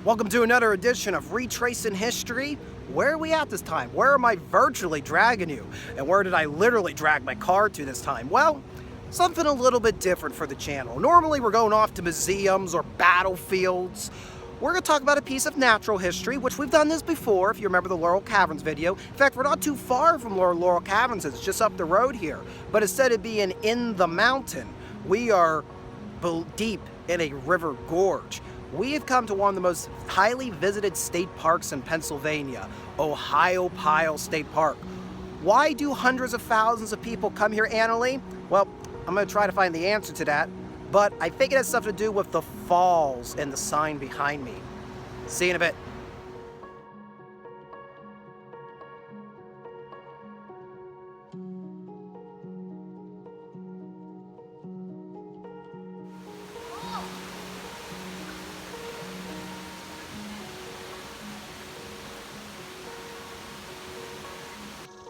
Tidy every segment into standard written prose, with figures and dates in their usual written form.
Welcome to another edition of Retracing History. Where are we at this time? Where am I virtually dragging you? And where did I literally drag my car to this time? Well, something a little bit different for the channel. Normally we're going off to museums or battlefields. We're going to talk about a piece of natural history, which we've done this before, if you remember the Laurel Caverns video. In fact, we're not too far from Laurel Caverns, it's just up the road here. But instead of being in the mountain, we are deep in a river gorge. We have come to one of the most highly visited state parks in Pennsylvania, Ohiopyle State Park. Why do hundreds of thousands of people come here annually? Well, I'm going to try to find the answer to that, but I think it has something to do with the falls and the sign behind me. See you in a bit.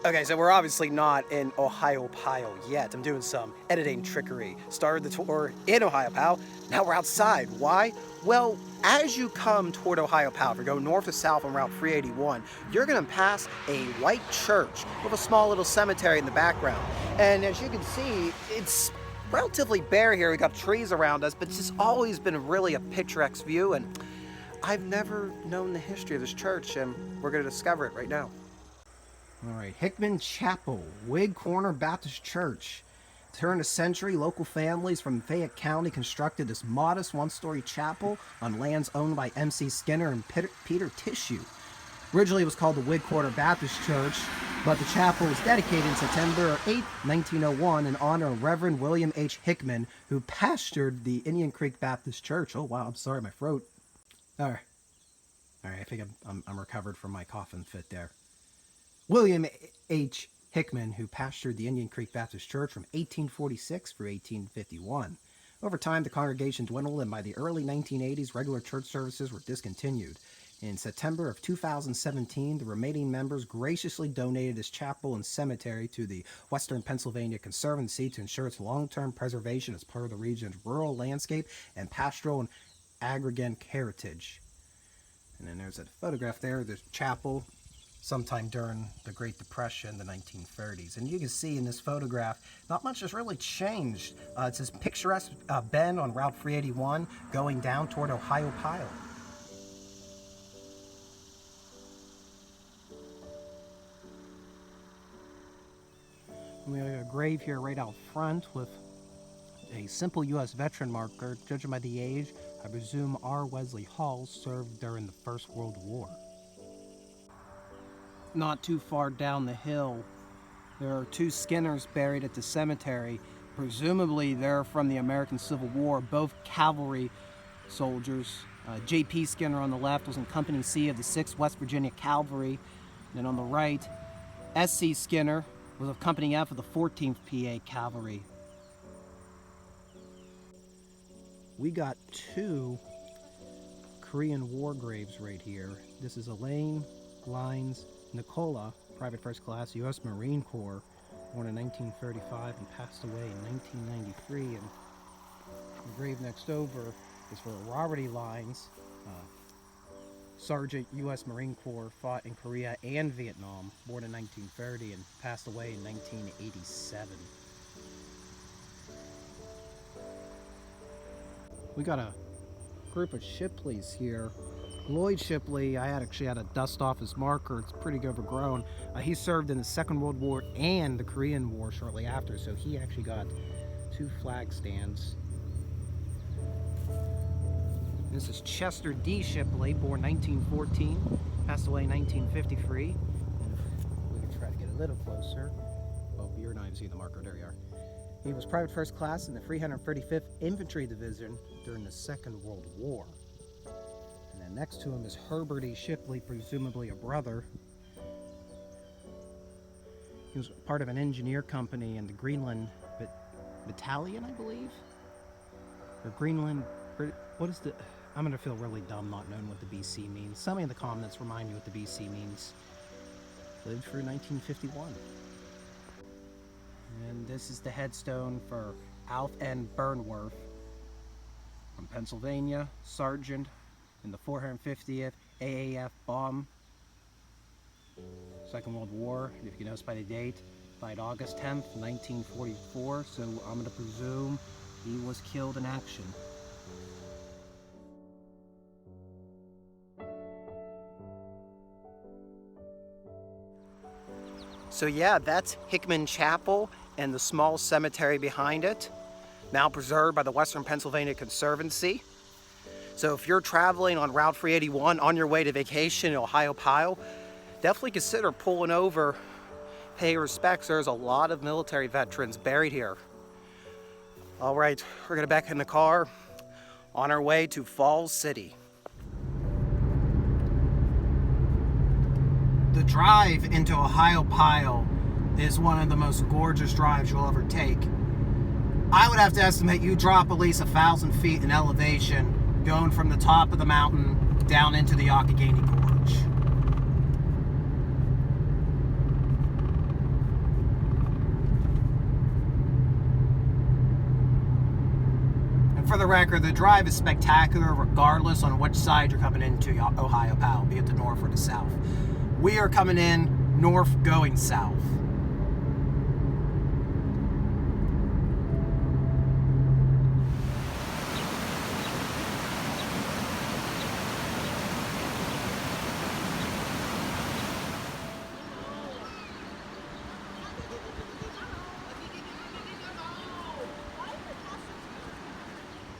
Okay, so we're obviously not in Ohiopyle yet. I'm doing some editing trickery. Started the tour in Ohiopyle, now we're outside. Why? Well, as you come toward Ohiopyle, if you go north to south on Route 381, you're gonna pass a white church with a small little cemetery in the background. And as you can see, it's relatively bare here. We got trees around us, but it's just always been really a picturesque view, and I've never known the history of this church, and we're gonna discover it right now. All right, Hickman Chapel, Whig Corner Baptist Church. Turn a century, local families from Fayette County constructed this modest one-story chapel on lands owned by M.C. Skinner and Peter Tissue. Originally it was called the Whig Corner Baptist Church, but the chapel was dedicated in September 8, 1901 in honor of Reverend William H. Hickman, who pastored the Indian Creek Baptist Church. Oh wow, I'm sorry, my throat. All right, I think I'm recovered from my coughing fit there. William H. Hickman, who pastored the Indian Creek Baptist Church from 1846 through 1851. Over time, the congregation dwindled, and by the early 1980s, regular church services were discontinued. In September of 2017, the remaining members graciously donated this chapel and cemetery to the Western Pennsylvania Conservancy to ensure its long-term preservation as part of the region's rural landscape and pastoral and agrarian heritage. And then there's a photograph there of the chapel sometime during the Great Depression, the 1930s. And you can see in this photograph, not much has really changed. It's this picturesque bend on Route 381 going down toward Ohiopyle. We have a grave here right out front with a simple U.S. veteran marker. Judging by the age, I presume R. Wesley Hall served during the First World War. Not too far down the hill, there are two Skinners buried at the cemetery. Presumably they're from the American Civil War, both cavalry soldiers. J.P. Skinner on the left was in Company C of the 6th West Virginia Cavalry. And then on the right, S.C. Skinner was of Company F of the 14th PA Cavalry. We got two Korean War graves right here. This is Elaine Lines Nicola, Private First Class, U.S. Marine Corps, born in 1935 and passed away in 1993. And the grave next over is for Robert E. Lines, Sergeant, U.S. Marine Corps, fought in Korea and Vietnam, born in 1930 and passed away in 1987. We got a group of Shipleys here. Lloyd Shipley, I actually had to dust off his marker. It's pretty overgrown. He served in the Second World War and the Korean War shortly after, so he actually got 2 flag stands. This is Chester D. Shipley, born 1914, passed away in 1953. We can try to get a little closer. Oh, you're not even seeing the marker. There you are. He was Private First Class in the 335th Infantry Division during the Second World War. And then next to him is Herbert E. Shipley, presumably a brother. He was part of an engineer company in the Greenland Battalion, I believe? Or Greenland... What is the... I'm going to feel really dumb not knowing what the BC means. Somebody in the comments remind me what the BC means. Lived through 1951. And this is the headstone for Alf N. Burnworth. from Pennsylvania, sergeant in the 450th AAF Bomb, Second World War. If you can notice by the date, died August 10th, 1944, so I'm going to presume he was killed in action. So yeah, that's Hickman Chapel and the small cemetery behind it, now preserved by the Western Pennsylvania Conservancy. So if you're traveling on Route 381 on your way to vacation in Ohiopyle, definitely consider pulling over, pay respects. There's a lot of military veterans buried here. All right, we're gonna back in the car on our way to Falls City. The drive into Ohiopyle is one of the most gorgeous drives you'll ever take. I would have to estimate you drop at least 1,000 feet in elevation going from the top of the mountain down into the Youghiogheny Gorge. And for the record, the drive is spectacular regardless on which side you're coming into Ohiopyle, be it the north or the south. We are coming in north going south.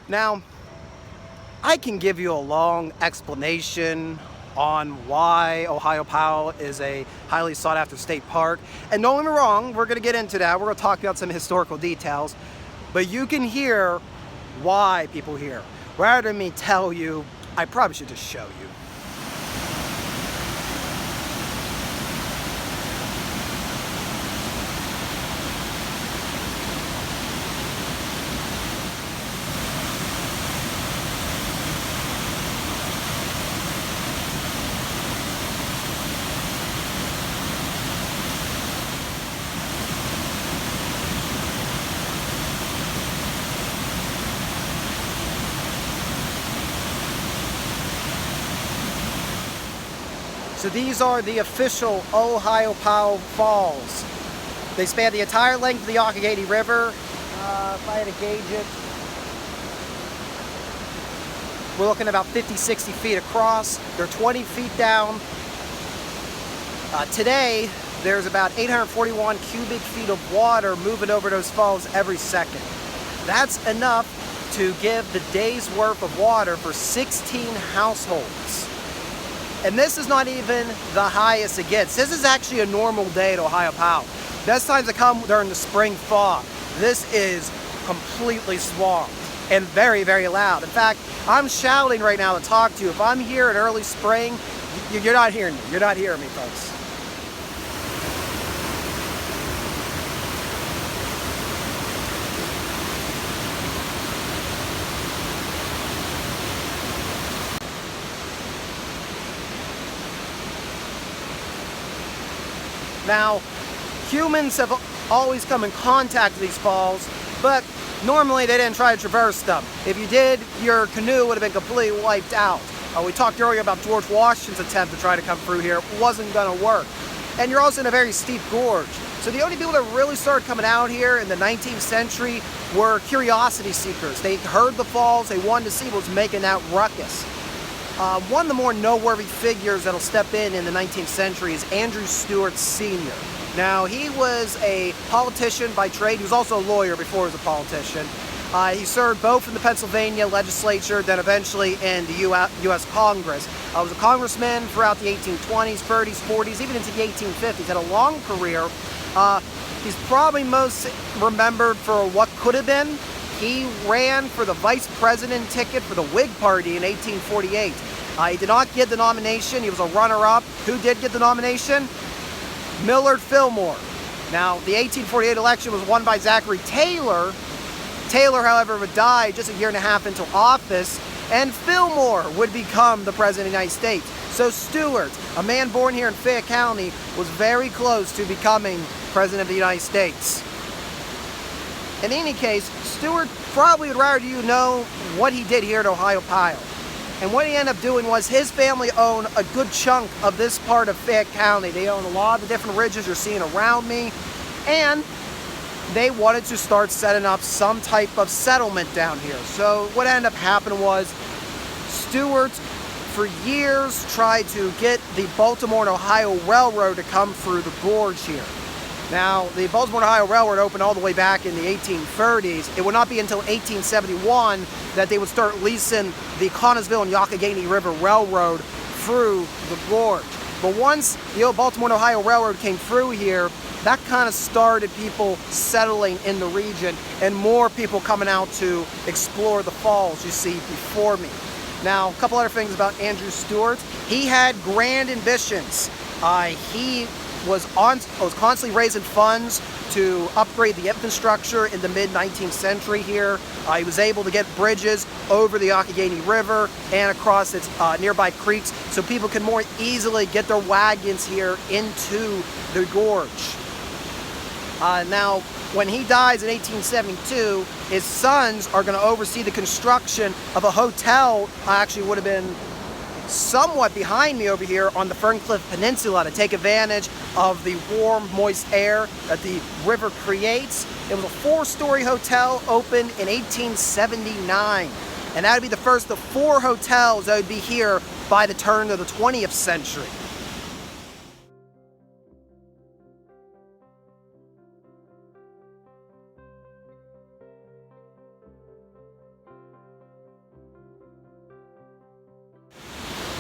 Now, I can give you a long explanation on why Ohiopyle is a highly sought after state park. And don't get me wrong, we're gonna get into that. We're gonna talk about some historical details, but you can hear why people here. Rather than me tell you, I probably should just show you. So these are the official Ohiopyle Falls. They span the entire length of the Youghiogheny River. If I had to gauge it, we're looking at about 50-60 feet across. They're 20 feet down. Today, there's about 841 cubic feet of water moving over those falls every second. That's enough to give the day's worth of water for 16 households. And this is not even the highest it gets. This is actually a normal day at Ohiopyle. Best times to come during the spring thaw. This is completely swamped and very, very loud. In fact, I'm shouting right now to talk to you. If I'm here in early spring, you're not hearing me. You're not hearing me, folks. Now, humans have always come in contact with these falls, but normally they didn't try to traverse them. If you did, your canoe would have been completely wiped out. We talked earlier about George Washington's attempt to try to come through here. It wasn't going to work. And you're also in a very steep gorge. So the only people that really started coming out here in the 19th century were curiosity seekers. They heard the falls, they wanted to see what was making that ruckus. One of the more noteworthy figures that'll step in the 19th century is Andrew Stewart Sr. Now, he was a politician by trade. He was also a lawyer before he was a politician. He served both in the Pennsylvania legislature, then eventually in the U.S. Congress. He was a congressman throughout the 1820s, 30s, 40s, even into the 1850s. Had a long career. He's probably most remembered for what could have been. He ran for the vice president ticket for the Whig Party in 1848. He did not get the nomination. He was a runner-up. Who did get the nomination? Millard Fillmore. Now, the 1848 election was won by Zachary Taylor. Taylor, however, would die just a year and a half into office, and Fillmore would become the president of the United States. So Stewart, a man born here in Fayette County, was very close to becoming president of the United States. in any case, Stewart probably would rather you know what he did here at Ohiopyle. And what he ended up doing was his family owned a good chunk of this part of Fayette County. They own a lot of the different ridges you're seeing around me. And they wanted to start setting up some type of settlement down here. So what ended up happening was Stewart, for years, tried to get the Baltimore and Ohio Railroad to come through the gorge here. Now, the Baltimore and Ohio Railroad opened all the way back in the 1830s. It would not be until 1871 that they would start leasing the Connellsville and Youghiogheny River Railroad through the gorge. But once the old Baltimore and Ohio Railroad came through here, that kind of started people settling in the region and more people coming out to explore the falls you see before me. Now, a couple other things about Andrew Stewart. He had grand ambitions. He was constantly raising funds to upgrade the infrastructure in the mid-19th century here. He was able to get bridges over the Youghiogheny River and across its nearby creeks so people can more easily get their wagons here into the gorge. Now, when he dies in 1872, his sons are going to oversee the construction of a hotel. Actually would have been somewhat behind me over here on the Ferncliff Peninsula to take advantage of the warm, moist air that the river creates. It was a 4-story hotel opened in 1879, and that would be the first of 4 hotels that would be here by the turn of the 20th century.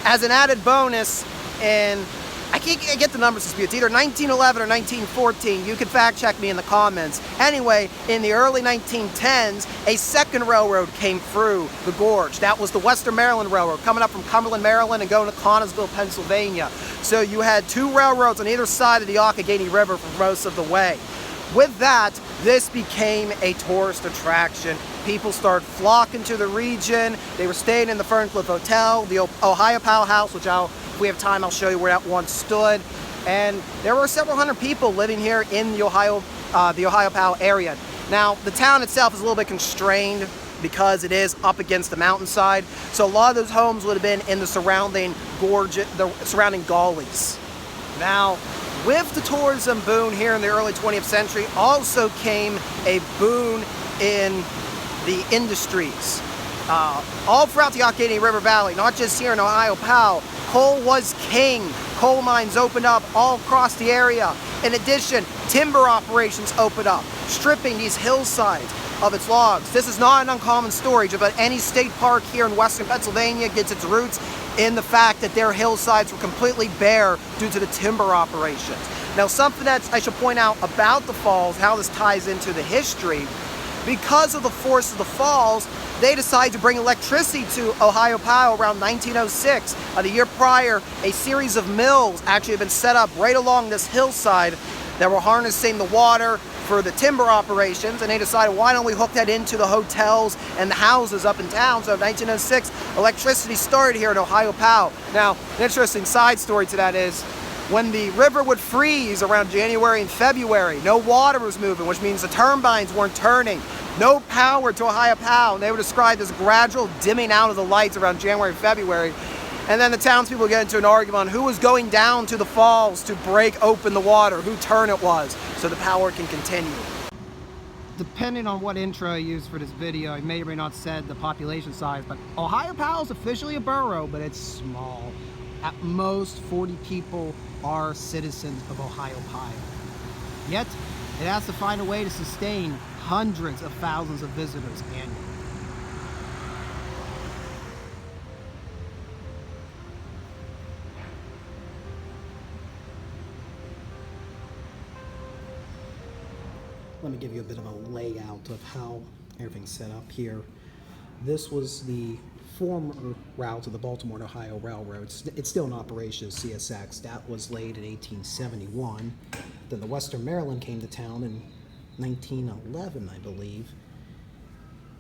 As an added bonus, and I can't get the numbers disputes, either 1911 or 1914, you can fact check me in the comments. Anyway, in the early 1910s, a second railroad came through the gorge. That was the Western Maryland Railroad, coming up from Cumberland, Maryland and going to Connellsville, Pennsylvania. So you had 2 railroads on either side of the Youghiogheny River for most of the way. With that, this became a tourist attraction. People started flocking to the region. They were staying in the Ferncliff Hotel, the Ohiopyle House, which if we have time, I'll show you where that once stood. And there were several hundred people living here in the Ohiopyle area. Now, the town itself is a little bit constrained because it is up against the mountainside. So a lot of those homes would have been in the surrounding gorge, the surrounding gullies. Now, with the tourism boom here in the early 20th century, also came a boom in the industries. All throughout the Youghiogheny River Valley, not just here in Ohiopyle, coal was king. Coal mines opened up all across the area. In addition, timber operations opened up, stripping these hillsides of its logs. This is not an uncommon story, just about any state park here in western Pennsylvania gets its roots in the fact that their hillsides were completely bare due to the timber operations. Now, something that I should point out about the falls, how this ties into the history, because of the force of the falls, they decided to bring electricity to Ohiopyle around 1906. The year prior, a series of mills actually had been set up right along this hillside that were harnessing the water for the timber operations, and they decided, why don't we hook that into the hotels and the houses up in town? So in 1906, electricity started here in Ohiopyle. Now, an interesting side story to that is, when the river would freeze around January and February, no water was moving, which means the turbines weren't turning. No power to Ohiopyle, and they were described as gradual dimming out of the lights around January and February. And then the townspeople get into an argument on who was going down to the falls to break open the water, whose turn it was, so the power can continue. Depending on what intro I use for this video, I may or may not said the population size, but Ohiopyle is officially a borough, but it's small. At most, 40 people are citizens of Ohiopyle. Yet, it has to find a way to sustain hundreds of thousands of visitors annually. Let me give you a bit of a layout of how everything's set up here. This was the former route of the Baltimore and Ohio Railroad. It's still in operation as CSX. That was laid in 1871. Then the Western Maryland came to town in 1911, I believe.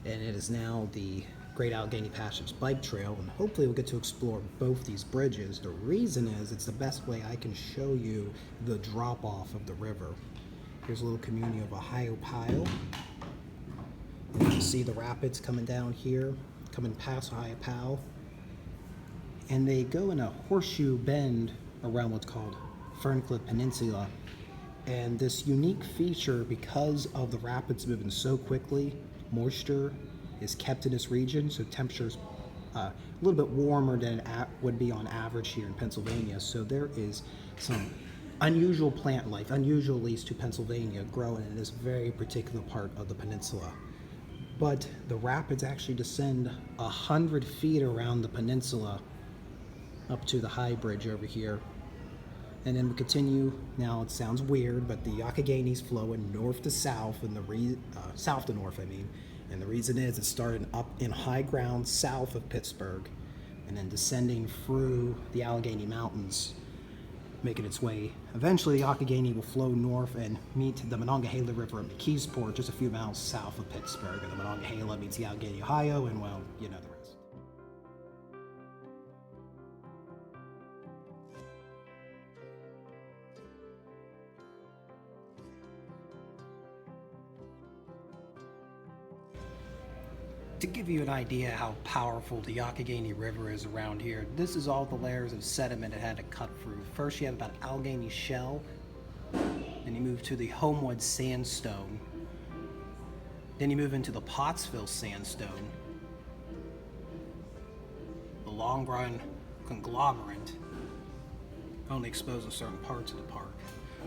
And it is now the Great Allegheny Passage Bike Trail, and hopefully we'll get to explore both these bridges. The reason is it's the best way I can show you the drop-off of the river. Here's a little community of Ohiopyle. You see the rapids coming down here, coming past Ohiopyle, and they go in a horseshoe bend around what's called Ferncliff Peninsula. And this unique feature, because of the rapids moving so quickly, moisture is kept in this region, so temperatures a little bit warmer than it would be on average here in Pennsylvania. So there is some unusual plant life, unusual at least to Pennsylvania, growing in this very particular part of the peninsula. But the rapids actually descend 100 feet around the peninsula up to the high bridge over here. And then we continue. Now it sounds weird, but the Youghiogheny flowing north to south, and south to north, I mean. And the reason is it started up in high ground south of Pittsburgh, and then descending through the Allegheny Mountains, making its way. Eventually, the Youghiogheny will flow north and meet the Monongahela River in McKeesport, just a few miles south of Pittsburgh. And the Monongahela meets the Allegheny, Ohio, and well, you know the rest. To give you an idea how powerful the Youghiogheny River is around here, this is all the layers of sediment it had to cut through. First you have about Allegheny shell, then you move to the Homewood sandstone, then you move into the Pottsville sandstone, the long run conglomerate, only exposed in certain parts of the park.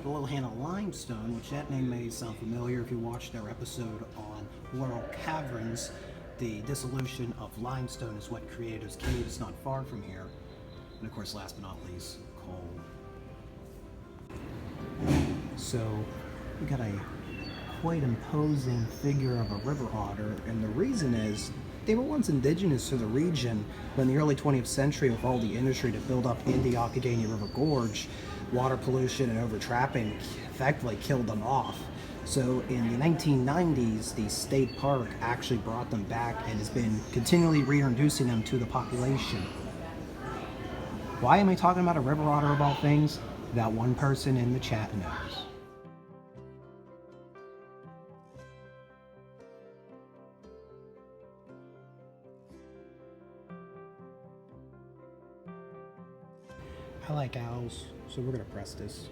The Youghiogheny limestone, which that name may sound familiar if you watched our episode on Laurel Caverns. The dissolution of limestone is what created those caves not far from here. And of course, last but not least, coal. So we got a quite imposing figure of a river otter, and the reason is they were once indigenous to the region, but in the early 20th century, with all the industry to build up in the Youghiogheny River Gorge, water pollution and overtrapping effectively killed them off. So in the 1990s, the state park actually brought them back and has been continually reintroducing them to the population. Why am I talking about a river otter of all things? That one person in the chat knows. I like owls, so we're gonna press this.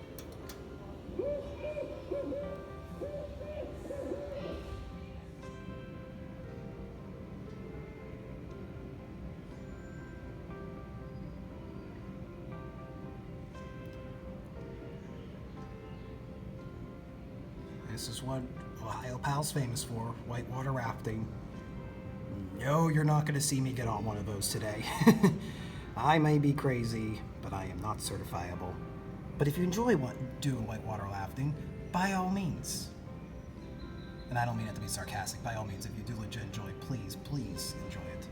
This is what Ohiopyle's famous for, whitewater rafting. No, you're not going to see me get on one of those today. I may be crazy, but I am not certifiable. But if you enjoy doing whitewater rafting, by all means. And I don't mean it to be sarcastic, by all means, if you do legit enjoy, please, please enjoy it.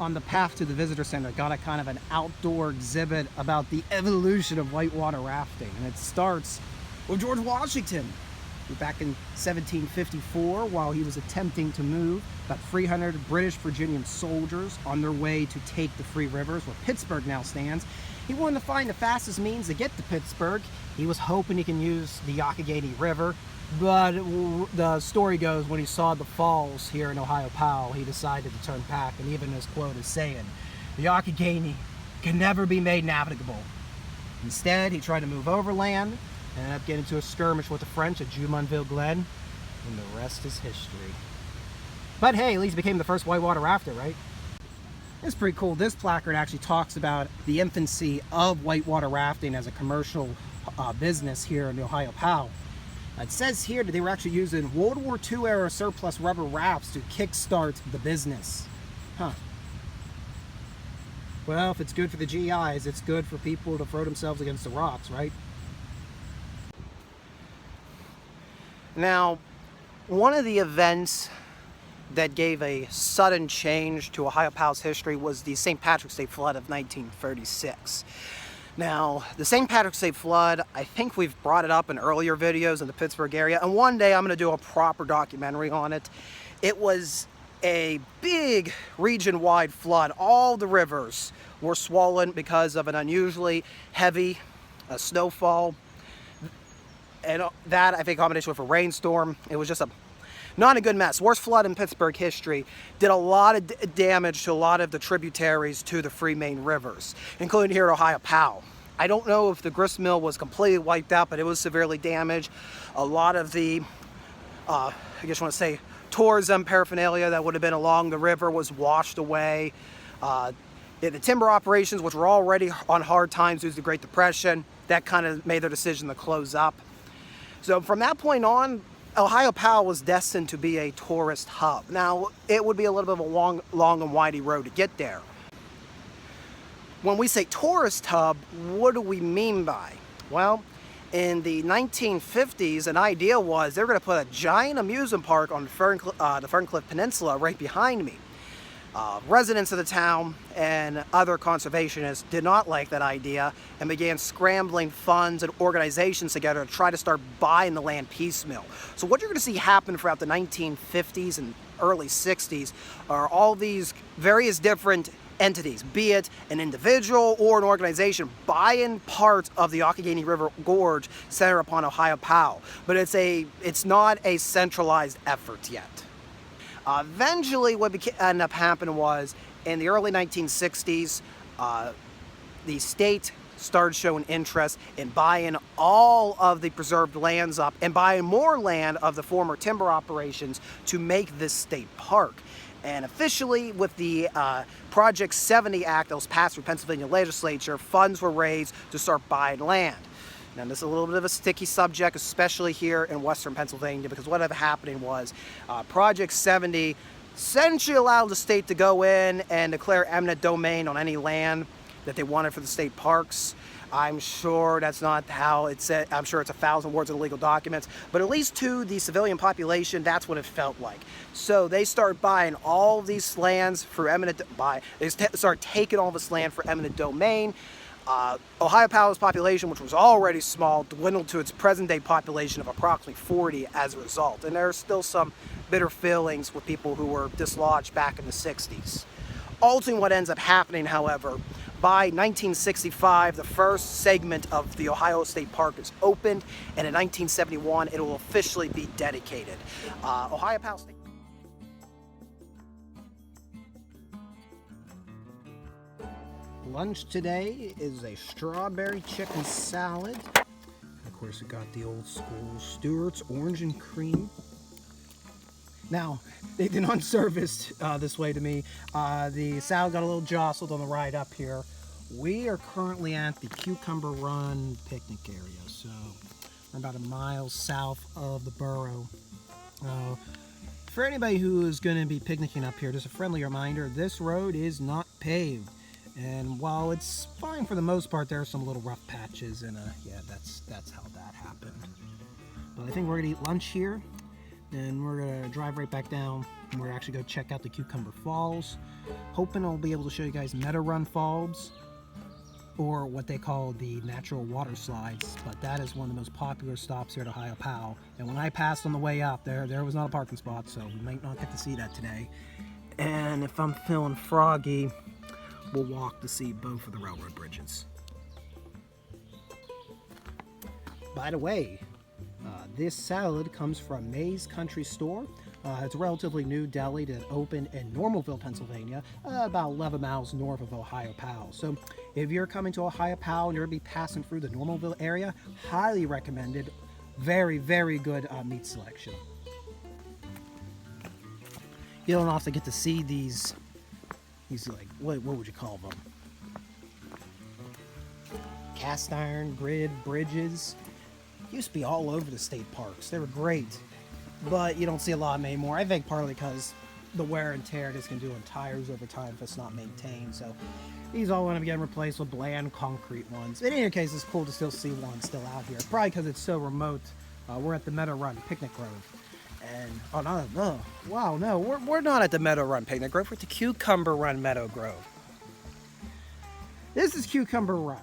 On the path to the visitor center, got a kind of an outdoor exhibit about the evolution of whitewater rafting. And it starts with George Washington. Back in 1754, while he was attempting to move about 300 British Virginian soldiers on their way to take the Three Rivers, where Pittsburgh now stands, he wanted to find the fastest means to get to Pittsburgh. He was hoping he can use the Youghiogheny River, but the story goes when he saw the falls here in Ohiopyle, he decided to turn back, and even his quote is saying, "The Youghiogheny can never be made navigable." Instead, he tried to move overland, and ended up getting into a skirmish with the French at Jumonville Glen, and the rest is history. But hey, at least he became the first whitewater rafter, right? It's pretty cool. This placard actually talks about the infancy of whitewater rafting as a commercial business here in Ohiopyle. It says here that they were actually using World War II era surplus rubber rafts to kickstart the business. Huh. Well, if it's good for the GIs, it's good for people to throw themselves against the rocks, right? Now, one of the events that gave a sudden change to Ohiopyle's history was the St. Patrick's Day flood of 1936. Now, the St. Patrick's Day flood, I think we've brought it up in earlier videos in the Pittsburgh area, and one day I'm going to do a proper documentary on it. It was a big region-wide flood. All the rivers were swollen because of an unusually heavy snowfall. And that, I think, combination with a rainstorm, it was just not a good mess. Worst flood in Pittsburgh history. Did a lot of damage to a lot of the tributaries to the three main rivers, including here at Ohiopyle. I don't know if the grist mill was completely wiped out, but it was severely damaged. A lot of the, I guess you want to say, tourism paraphernalia that would have been along the river was washed away. The timber operations, which were already on hard times due to the Great Depression, that kind of made their decision to close up. So from that point on, Ohiopyle was destined to be a tourist hub. Now, it would be a little bit of a long and windy road to get there. When we say tourist hub, what do we mean by? Well, in the 1950s, an idea was they were going to put a giant amusement park on the Ferncliff Peninsula right behind me. Residents of the town and other conservationists did not like that idea and began scrambling funds and organizations together to try to start buying the land piecemeal. So what you're going to see happen throughout the 1950s and early 60s are all these various different entities, be it an individual or an organization, buying parts of the Youghiogheny River Gorge centered upon Ohiopyle. But it's not a centralized effort yet. Eventually, what ended up happening was, in the early 1960s, the state started showing interest in buying all of the preserved lands up and buying more land of the former timber operations to make this state park. And officially, with the Project 70 Act that was passed through Pennsylvania legislature, funds were raised to start buying land. Now, this is a little bit of a sticky subject, especially here in western Pennsylvania, because what ended up happening was Project 70 essentially allowed the state to go in and declare eminent domain on any land that they wanted for the state parks. I'm sure that's not how it's said. I'm sure it's 1,000 words of legal documents, but at least to the civilian population, that's what it felt like. So they start buying all these lands for eminent, they start taking all this land for eminent domain. Ohiopyle's population, which was already small, dwindled to its present-day population of approximately 40 as a result. And there are still some bitter feelings with people who were dislodged back in the 60s. Ultimately, what ends up happening, however, by 1965, the first segment of the Ohio State Park is opened, and in 1971, it will officially be dedicated. Ohiopyle State Lunch today is a strawberry chicken salad. Of course, we got the old school Stewart's orange and cream. Now, they did not serve this way to me. The salad got a little jostled on the ride up here. We are currently at the Cucumber Run picnic area, so we're about a mile south of the borough. For anybody who is going to be picnicking up here, just a friendly reminder, this road is not paved. And while it's fine for the most part, there are some little rough patches, and yeah, that's how that happened. But I think we're gonna eat lunch here, then we're gonna drive right back down, and we're actually gonna check out the Cucumber Falls. Hoping I'll be able to show you guys Meadow Run Falls, or what they call the natural water slides. But that is one of the most popular stops here at Ohiopyle. And when I passed on the way out there was not a parking spot, so we might not get to see that today. And if I'm feeling froggy, we'll walk to see both of the railroad bridges. By the way, this salad comes from May's Country Store. It's a relatively new deli that opened in Normalville, Pennsylvania, about 11 miles north of Ohiopyle. So if you're coming to Ohiopyle and you're going to be passing through the Normalville area, highly recommended. Very, very good meat selection. You don't often get to see these like, what would you call them? Cast iron grid bridges. Used to be all over the state parks. They were great, but you don't see a lot of them anymore. I think partly because the wear and tear this can do on tires over time if it's not maintained. So these all want to be getting replaced with bland concrete ones. In any case, it's cool to still see one still out here. Probably because it's so remote. We're at the Meadow Run Picnic Grove. And, we're not at the Meadow Run Picnic Grove. We're at the Cucumber Run Meadow Grove. This is Cucumber Run.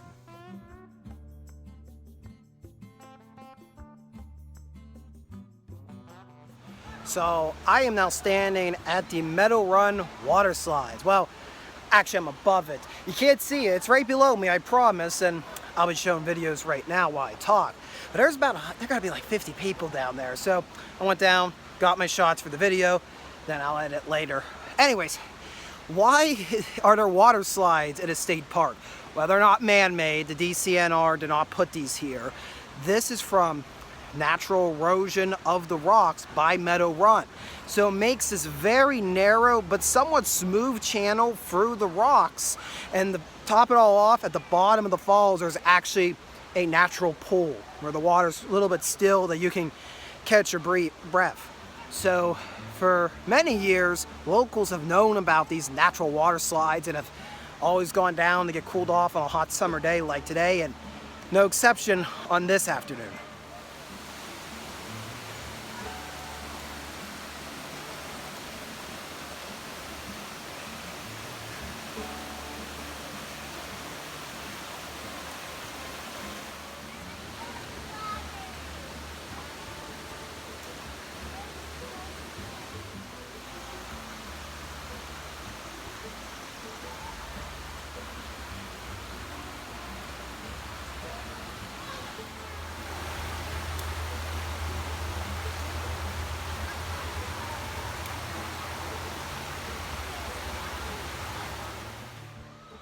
So I am now standing at the Meadow Run water slides. Well, actually I'm above it. You can't see it, it's right below me, I promise, and I'll be showing videos right now while I talk. But there gotta be like 50 people down there. So I went down, got my shots for the video, then I'll edit later. Anyways, why are there water slides at a state park? Well, they're not man-made. The DCNR did not put these here. This is from natural erosion of the rocks by Meadow Run. So it makes this very narrow but somewhat smooth channel through the rocks. And to top it all off, at the bottom of the falls, there's actually a natural pool where the water's a little bit still that you can catch your breath. So for many years, locals have known about these natural water slides and have always gone down to get cooled off on a hot summer day like today, and no exception on this afternoon.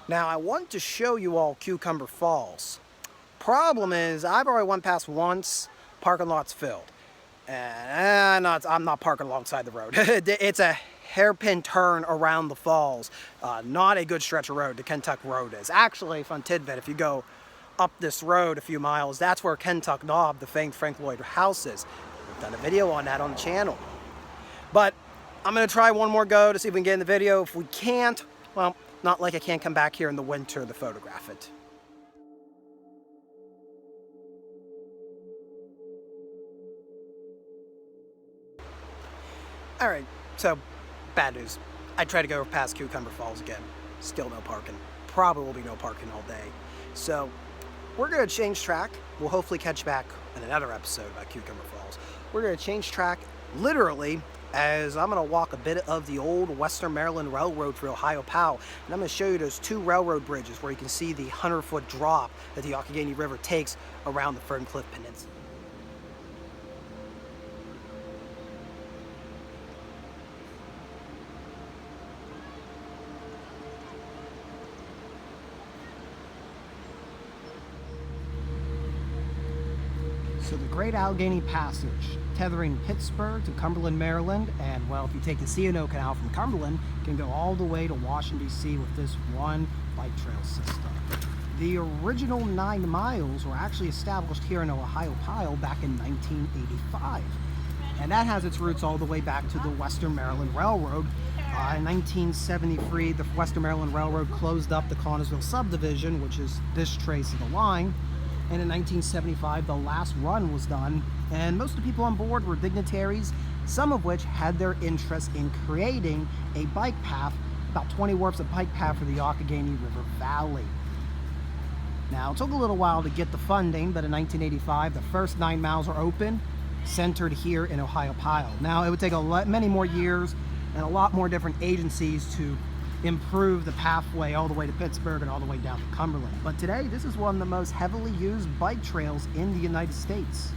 Now I want to show you all Cucumber Falls. Problem is, I've already went past once, parking lot's filled. And I'm not parking alongside the road. It's a hairpin turn around the falls. Not a good stretch of road, the Kentuck Road is. Actually, fun tidbit, if you go up this road a few miles, that's where Kentuck Knob, the famed Frank Lloyd house is. We've done a video on that on the channel. But I'm gonna try one more go to see if we can get in the video. If we can't, well, not like I can't come back here in the winter to photograph it. Alright, so bad news. I tried to go past Cucumber Falls again. Still no parking. Probably will be no parking all day. So we're gonna change track. We'll hopefully catch back in another episode about Cucumber Falls. We're gonna change track literally, as I'm going to walk a bit of the old Western Maryland Railroad through Ohiopyle, and I'm going to show you those two railroad bridges where you can see the 100-foot drop that the Youghiogheny River takes around the Ferncliff Peninsula. So the Great Youghiogheny Passage, tethering Pittsburgh to Cumberland, Maryland, and well, if you take the C&O Canal from Cumberland, you can go all the way to Washington, D.C. with this one bike trail system. The original 9 miles were actually established here in Ohiopyle back in 1985. And that has its roots all the way back to the Western Maryland Railroad. In 1973, the Western Maryland Railroad closed up the Connersville subdivision, which is this trace of the line. And in 1975, the last run was done, and most of the people on board were dignitaries, some of which had their interest in creating a bike path, about 20 warps of bike path for the Youghiogheny River Valley. Now, it took a little while to get the funding, but in 1985, the first 9 miles were open, centered here in Ohiopyle. Now, it would take many more years and a lot more different agencies to improve the pathway all the way to Pittsburgh and all the way down to Cumberland. But today, this is one of the most heavily used bike trails in the United States.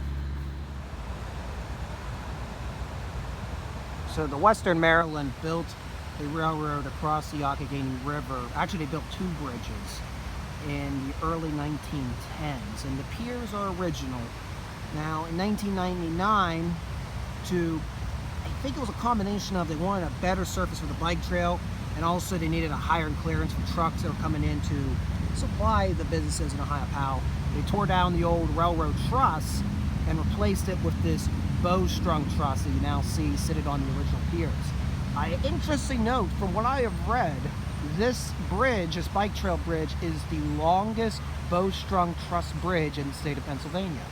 So the Western Maryland built a railroad across the Youghiogheny River. Actually, they built 2 bridges in the early 1910s, and the piers are original. Now, in 1999, I think it was a combination of they wanted a better surface for the bike trail, and also they needed a higher clearance for trucks that were coming in to supply the businesses in Ohiopyle. They tore down the old railroad truss and replaced it with this bow-strung truss that you now see seated on the original piers. Interesting note, from what I have read, this bridge, this bike trail bridge, is the longest bow-strung truss bridge in the state of Pennsylvania.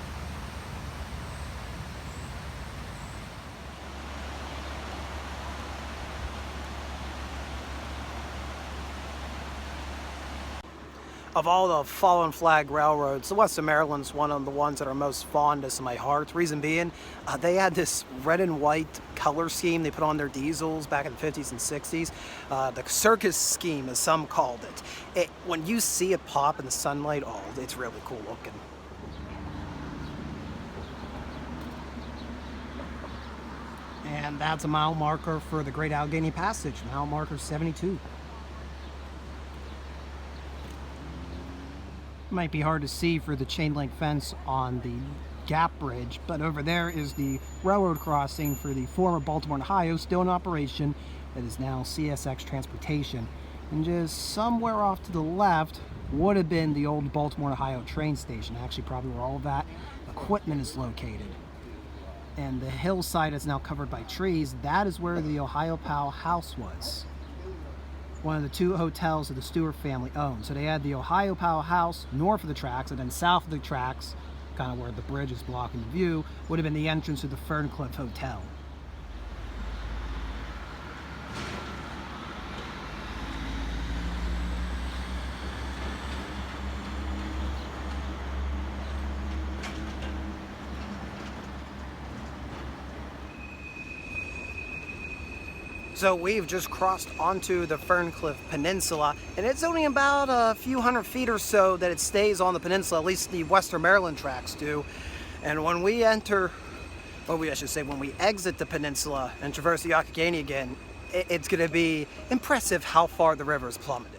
Of all the fallen flag railroads, the Western Maryland's one of the ones that are most fondest in my heart. Reason being, they had this red and white color scheme they put on their diesels back in the 50s and 60s. The circus scheme, as some called it. When you see it pop in the sunlight, oh, it's really cool looking. And that's a mile marker for the Great Youghiogheny Passage, mile marker 72. Might be hard to see for the chain link fence on the Gap Bridge, but over there is the railroad crossing for the former Baltimore and Ohio, still in operation. That is now CSX Transportation. And just somewhere off to the left would have been the old Baltimore and Ohio train station, actually probably where all of that equipment is located. And the hillside is now covered by trees. That is where the Ohiopyle house was. One of the two hotels that the Stewart family owned. So they had the Ohiopyle house north of the tracks, and then south of the tracks, kind of where the bridge is blocking the view, would have been the entrance to the Ferncliff Hotel. So we've just crossed onto the Ferncliff Peninsula, and it's only about a few hundred feet or so that it stays on the peninsula, at least the Western Maryland tracks do. And when we enter, I should say when we exit the peninsula and traverse the Youghiogheny again, it's going to be impressive how far the river has plummeted.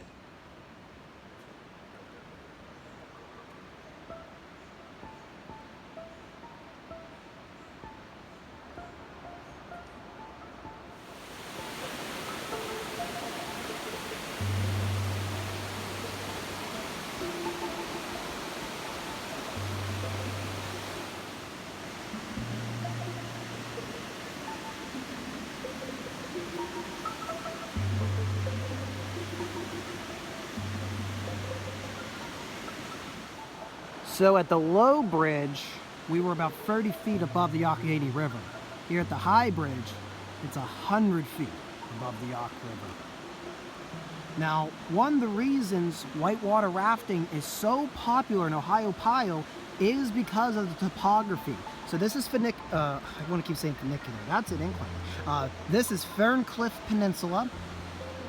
So at the low bridge, we were about 30 feet above the Youghiogheny River. Here at the high bridge, it's 100 feet above the Yough River. Now, one of the reasons whitewater rafting is so popular in Ohiopyle is because of the topography. So this is I want to keep saying funicular, that's an incline. This is Ferncliff Peninsula.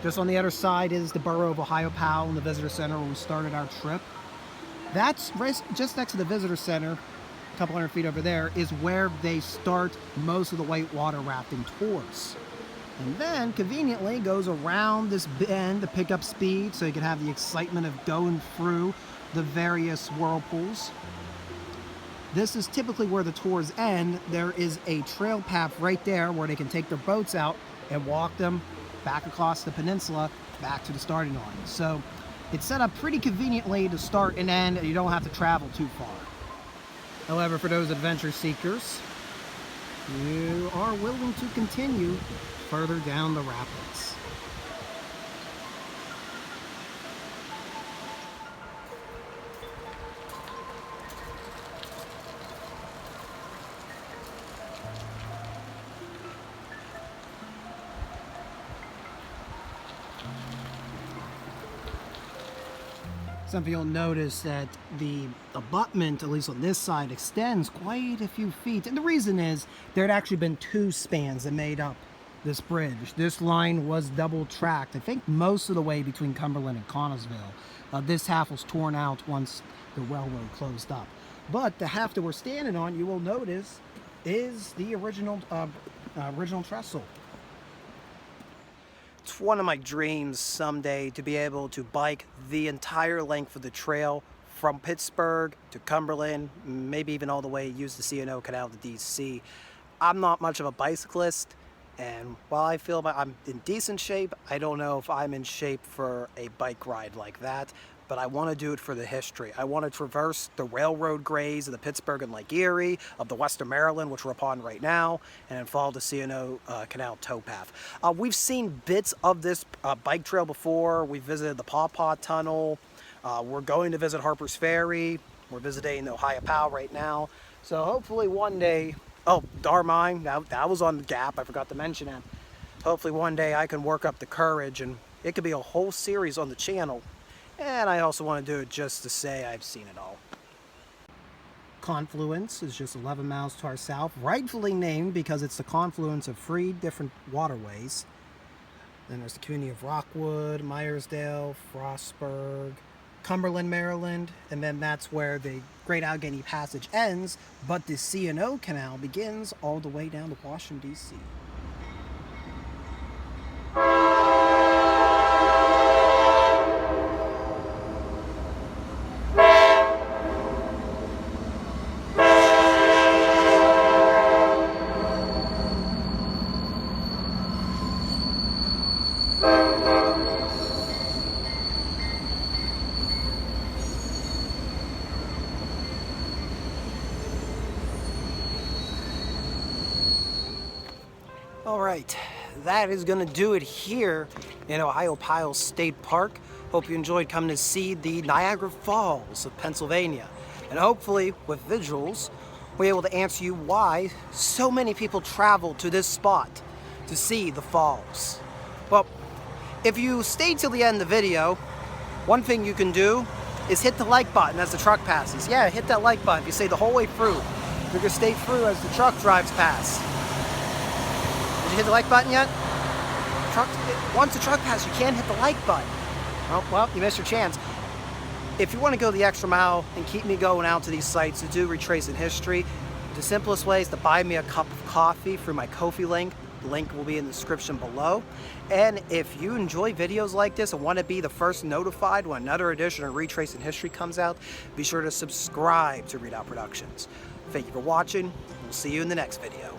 Just on the other side is the borough of Ohiopyle and the visitor center where we started our trip. That's just next to the visitor center, a couple hundred feet over there, is where they start most of the whitewater rafting tours. And then, conveniently, goes around this bend to pick up speed so you can have the excitement of going through the various whirlpools. This is typically where the tours end. There is a trail path right there where they can take their boats out and walk them back across the peninsula, back to the starting line. So it's set up pretty conveniently to start and end, and you don't have to travel too far. However, for those adventure seekers, you are willing to continue further down the rapids. Something you'll notice that the abutment, at least on this side, extends quite a few feet. And the reason is there had actually been two spans that made up this bridge. This line was double tracked, I think most of the way between Cumberland and Connellsville. This half was torn out once the railroad closed up. But the half that we're standing on, you will notice, is the original trestle. It's one of my dreams someday to be able to bike the entire length of the trail from Pittsburgh to Cumberland, maybe even all the way, use the C&O Canal to DC. I'm not much of a bicyclist, and while I feel I'm in decent shape, I don't know if I'm in shape for a bike ride like that, but I want to do it for the history. I want to traverse the railroad grays of the Pittsburgh and Lake Erie, of the Western Maryland, which we're upon right now, and then follow the C&O Canal towpath. We've seen bits of this bike trail before. We visited the Paw Paw Tunnel. We're going to visit Harper's Ferry. We're visiting the Ohiopyle right now. So hopefully one day, oh, Darmine, that was on the Gap. I forgot to mention it. Hopefully one day I can work up the courage, and it could be a whole series on the channel. And I also want to do it just to say I've seen it all. Confluence is just 11 miles to our south, rightfully named because it's the confluence of 3 different waterways. Then there's the community of Rockwood, Myersdale, Frostburg, Cumberland, Maryland, and then that's where the Great Youghiogheny Passage ends, but the C&O Canal begins all the way down to Washington, D.C. All right, that is going to do it here in Ohiopyle State Park. Hope you enjoyed coming to see the Niagara Falls of Pennsylvania. And hopefully, with visuals, we're able to answer you why so many people travel to this spot to see the falls. Well, if you stay till the end of the video, one thing you can do is hit the like button as the truck passes. Yeah, hit that like button if you stay the whole way through. You're going to stay through as the truck drives past. Did you hit the like button yet? Once the truck passes, you can't hit the like button. Oh, well, you missed your chance. If you want to go the extra mile and keep me going out to these sites to do retracing history, the simplest way is to buy me a cup of coffee through my Ko-fi link. The link will be in the description below. And if you enjoy videos like this and want to be the first notified when another edition of Retracing History comes out, be sure to subscribe to Readout Productions. Thank you for watching. We'll see you in the next video.